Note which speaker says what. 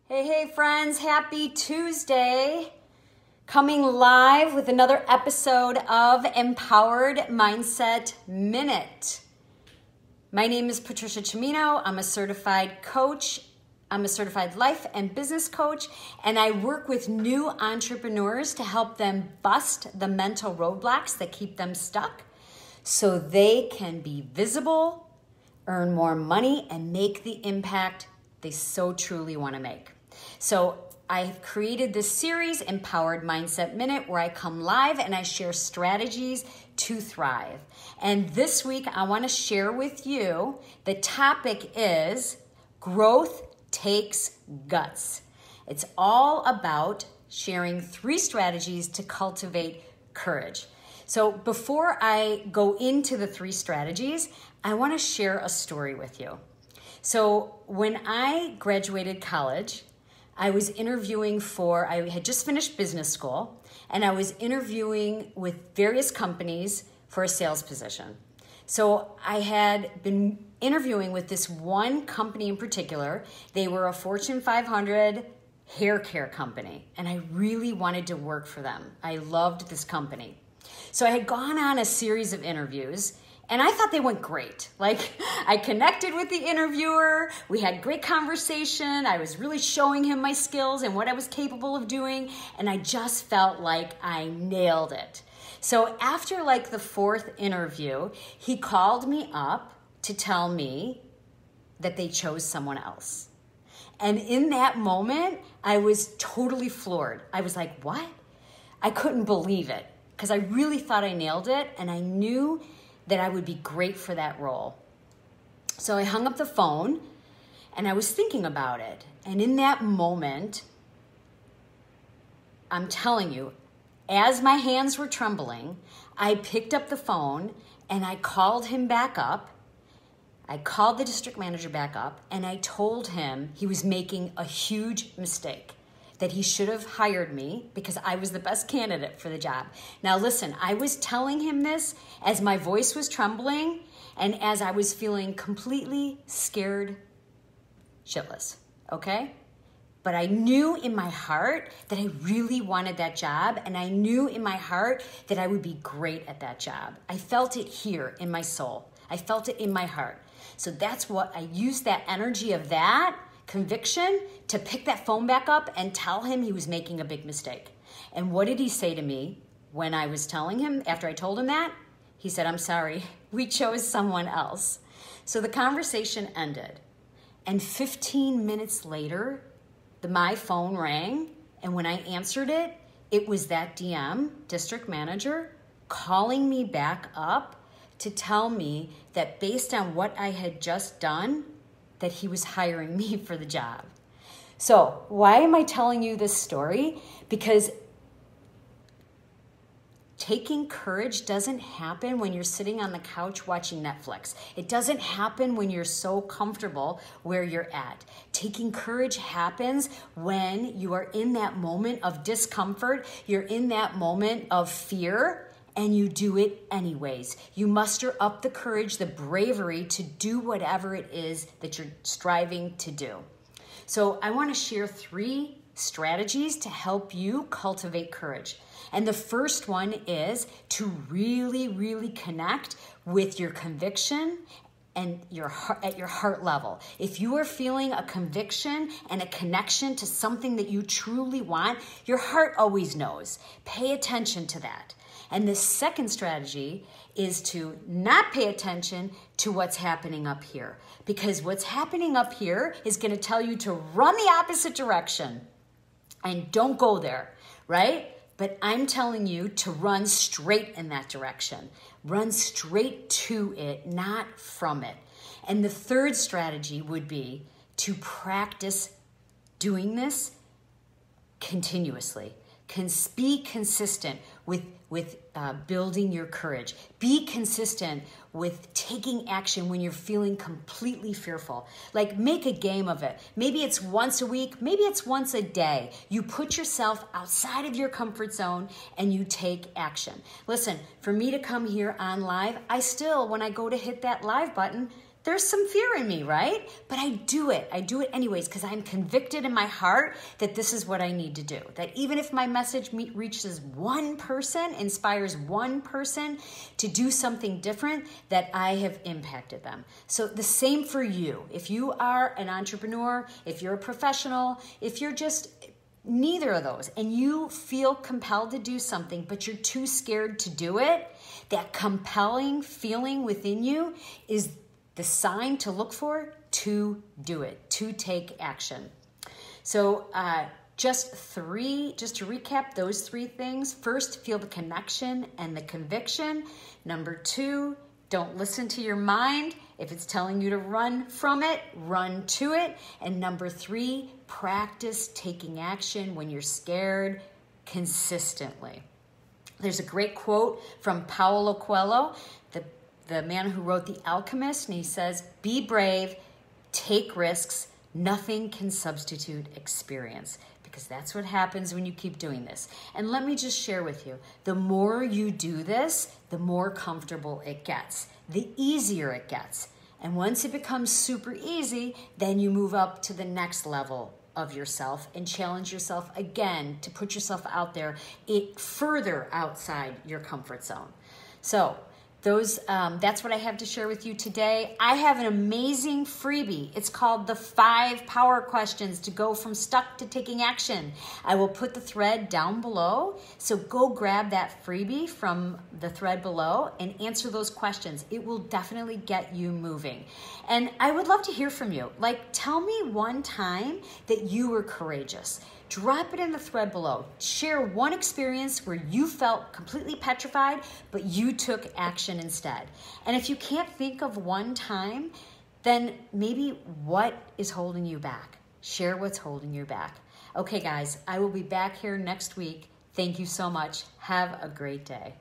Speaker 1: Hey, friends, happy Tuesday. Coming live with another episode of Empowered Mindset Minute. My name is Patricia Cimino. I'm a certified coach. I'm a certified life and business coach, and I work with new entrepreneurs to help them bust the mental roadblocks that keep them stuck so they can be visible, earn more money, and make the impact they so truly want to make. So I've created this series, Empowered Mindset Minute, where I come live and I share strategies to thrive. And this week, I want to share with you, the topic is growth takes guts. It's all about sharing 3 strategies to cultivate courage. So before I go into the 3 strategies, I want to share a story with you. So when I graduated college, I was interviewing I had just finished business school, and I was interviewing with various companies for a sales position. So I had been interviewing with this one company in particular. They were a Fortune 500 hair care company, and I really wanted to work for them. I loved this company. So I had gone on a series of interviews, and I thought they went great. I connected with the interviewer. We had great conversation. I was really showing him my skills and what I was capable of doing. And I just felt like I nailed it. So after the 4th interview, he called me up to tell me that they chose someone else. And in that moment, I was totally floored. I was like, what? I couldn't believe it because I really thought I nailed it. And I knew that I would be great for that role. So I hung up the phone and I was thinking about it. And in that moment, I'm telling you, as my hands were trembling, I picked up the phone and I called him back up. I called the district manager back up and I told him he was making a huge mistake, that he should have hired me because I was the best candidate for the job. Now listen, I was telling him this as my voice was trembling and as I was feeling completely scared shitless, okay? But I knew in my heart that I really wanted that job, and I knew in my heart that I would be great at that job. I felt it here in my soul. I felt it in my heart. So that's what I used, that energy of that conviction, to pick that phone back up and tell him he was making a big mistake. And what did he say to me when I was telling him, after I told him that? He said, I'm sorry, we chose someone else. So the conversation ended. And 15 minutes later, my phone rang. And when I answered it, it was that DM, district manager, calling me back up to tell me that based on what I had just done, that he was hiring me for the job. So why am I telling you this story? Because taking courage doesn't happen when you're sitting on the couch watching Netflix. It doesn't happen when you're so comfortable where you're at. Taking courage happens when you are in that moment of discomfort, you're in that moment of fear, and you do it anyways. You muster up the courage, the bravery to do whatever it is that you're striving to do. So I want to share 3 strategies to help you cultivate courage. And the first one is to really, really connect with your conviction and at your heart level. If you are feeling a conviction and a connection to something that you truly want, your heart always knows. Pay attention to that. And the second strategy is to not pay attention to what's happening up here. Because what's happening up here is going to tell you to run the opposite direction. And don't go there, right? But I'm telling you to run straight in that direction. Run straight to it, not from it. And the third strategy would be to practice doing this continuously. Be consistent with building your courage. Be consistent with taking action when you're feeling completely fearful. Make a game of it. Maybe it's once a week. Maybe it's once a day. You put yourself outside of your comfort zone and you take action. Listen, for me to come here on live, I still, when I go to hit that live button, there's some fear in me, right? But I do it. I do it anyways because I'm convicted in my heart that this is what I need to do. That even if my message reaches one person, inspires one person to do something different, that I have impacted them. So the same for you. If you are an entrepreneur, if you're a professional, if you're just neither of those, and you feel compelled to do something, but you're too scared to do it, that compelling feeling within you is the sign to look for to do it, to take action. So just to recap those 3 things. First, feel the connection and the conviction. Number 2, don't listen to your mind. If it's telling you to run from it, run to it. And number 3, practice taking action when you're scared consistently. There's a great quote from Paulo Coelho, the man who wrote The Alchemist, and he says, "Be brave, take risks, nothing can substitute experience." Because that's what happens when you keep doing this. And let me just share with you, the more you do this, the more comfortable it gets, the easier it gets. And once it becomes super easy, then you move up to the next level of yourself and challenge yourself again to put yourself out there further outside your comfort zone. So that's what I have to share with you today. I have an amazing freebie. It's called the 5 Power Questions to go from stuck to taking action. I will put the thread down below. So go grab that freebie from the thread below and answer those questions. It will definitely get you moving. And I would love to hear from you. Tell me one time that you were courageous. Drop it in the thread below. Share one experience where you felt completely petrified, but you took action instead. And if you can't think of one time, then maybe what is holding you back? Share what's holding you back. Okay, guys, I will be back here next week. Thank you so much. Have a great day.